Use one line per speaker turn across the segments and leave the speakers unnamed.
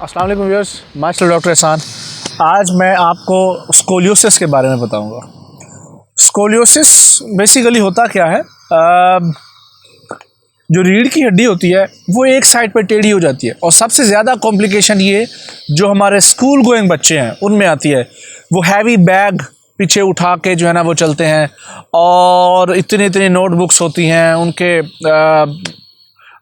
अस्सलाम वालेकुम viewers, master doctor एहसान। आज मैं आपको स्कोलियोसिस के बारे में बताऊंगा। स्कोलियोसिस बेसिकली होता क्या है, जो रीढ़ की हड्डी होती है वो एक साइड पर टेढ़ी हो जाती है और सबसे ज़्यादा कॉम्प्लिकेशन ये जो हमारे स्कूल गोइंग बच्चे हैं उनमें आती है। वो हैवी बैग पीछे उठा के जो है ना वो चलते हैं और इतनी इतनी नोटबुक्स होती हैं, उनके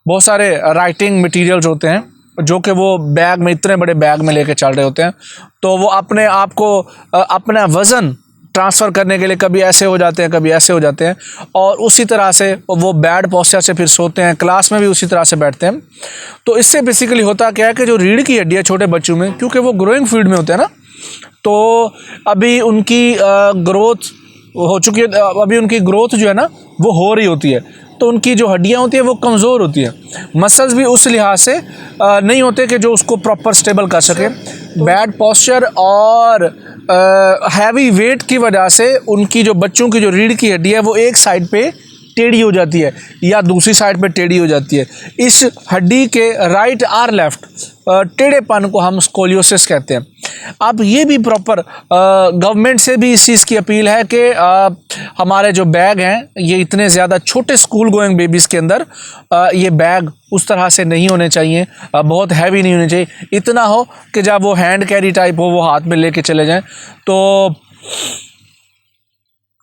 बहुत सारे राइटिंग मटेरियल्स होते हैं जो कि वो बैग में, इतने बड़े बैग में लेके चल रहे होते हैं। तो वो अपने आप को अपना वज़न ट्रांसफ़र करने के लिए कभी ऐसे हो जाते हैं, कभी ऐसे हो जाते हैं और उसी तरह से वो बैड पोस्चर से फिर सोते हैं, क्लास में भी उसी तरह से बैठते हैं। तो इससे बेसिकली होता क्या है कि जो रीढ़ की हड्डी है छोटे बच्चों में, क्योंकि वो ग्रोइंग फील्ड में होते हैं ना, तो अभी उनकी ग्रोथ हो चुकी है, अभी उनकी ग्रोथ जो है ना वो हो रही होती है, तो उनकी जो हड्डियाँ होती है वो कमज़ोर होती है। मसल्स भी उस लिहाज से नहीं होते कि जो उसको प्रॉपर स्टेबल कर सके। बैड पोस्चर और हैवी वेट की वजह से उनकी जो बच्चों की जो रीढ़ की हड्डी है वो एक साइड पे टेढ़ी हो जाती है या दूसरी साइड पे टेढ़ी हो जाती है। इस हड्डी के राइट और लेफ़्ट टेढ़ेपन को हम स्कोलियोसिस कहते हैं। अब ये भी प्रॉपर गवर्नमेंट से भी इस चीज़ की अपील है कि हमारे जो बैग हैं ये इतने ज़्यादा छोटे स्कूल गोइंग बेबीज़ के अंदर ये बैग उस तरह से नहीं होने चाहिए, बहुत हैवी नहीं होने चाहिए। इतना हो कि जब वो हैंड कैरी टाइप हो, वो हाथ में लेके चले जाएं। तो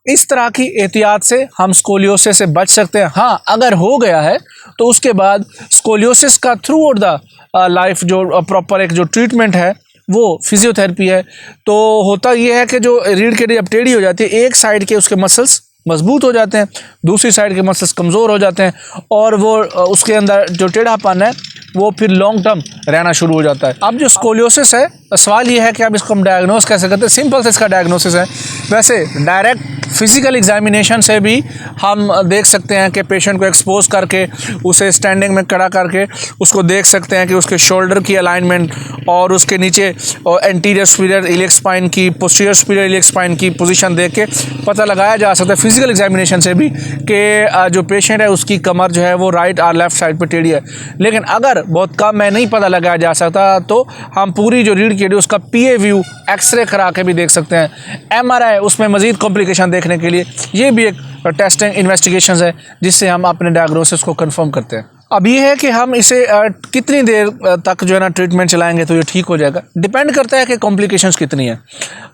इस तरह की एहतियात से हम स्कोलियोसिस से बच सकते हैं। हाँ, अगर हो गया है तो उसके बाद स्कोलियोसिस का थ्रू आउट द लाइफ जो प्रॉपर एक जो ट्रीटमेंट है वो फिजियोथेरेपी है। तो होता ये है कि जो रीढ़ की हड्डी अब टेढ़ी हो जाती है, एक साइड के उसके मसल्स मजबूत हो जाते हैं, दूसरी साइड के मसल्स कमज़ोर हो जाते हैं और वो उसके अंदर जो टेढ़ापन है वो फिर लॉन्ग टर्म रहना शुरू हो जाता है। अब जो स्कोलियोसिस है, सवाल ये है कि अब इसको हम डायग्नोस कैसे करते हैं। सिंपल से इसका डायग्नोसिस है। वैसे डायरेक्ट फिज़िकल एग्जामिनेशन से भी हम देख सकते हैं कि पेशेंट को एक्सपोज करके उसे स्टैंडिंग में खड़ा करके उसको देख सकते हैं कि उसके शोल्डर की अलाइनमेंट और उसके नीचे एंटीरियर सुपीरियर इलियक स्पाइन की, पोस्टीरियर सुपीरियर इलियक स्पाइन की पोजीशन देख के पता लगाया जा सकता है फिज़िकल एग्जामिनेशन से भी कि जो पेशेंट है उसकी कमर जो है वो राइट और लेफ़्ट साइड पर टेढ़ी है। लेकिन अगर बहुत कम है, नहीं पता लगाया जा सकता, तो हम पूरी जो रीढ़ की हड्डी उसका PA व्यू एक्सरे करा के भी देख सकते हैं। MRI उसमें मज़ीद कॉम्प्लिकेशन देखने के लिए ये भी एक टेस्टिंग इन्वेस्टिगेशन है जिससे हम अपने डायग्नोसिस को कंफर्म करते हैं। अब ये है कि हम इसे कितनी देर तक जो है ना ट्रीटमेंट चलाएंगे तो ये ठीक हो जाएगा। डिपेंड करता है कि कॉम्प्लिकेशंस कितनी है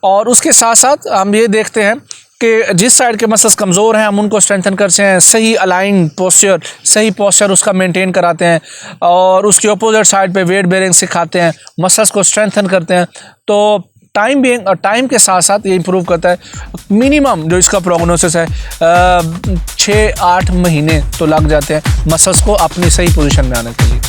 और उसके साथ साथ हम ये देखते हैं कि जिस साइड के मसल्स कमज़ोर हैं हम उनको स्ट्रेंथन करते हैं, सही अलाइन पोस्चर, सही पोस्चर उसका मेंटेन कराते हैं और उसके अपोजिट साइड पे वेट बेयरिंग सिखाते हैं, मसल्स को स्ट्रेंथन करते हैं। तो टाइम के साथ साथ ये इंप्रूव करता है। मिनिमम जो इसका प्रोग्नोसिस है 6-8 महीने तो लग जाते हैं मसल्स को अपनी सही पोजीशन में आने के लिए।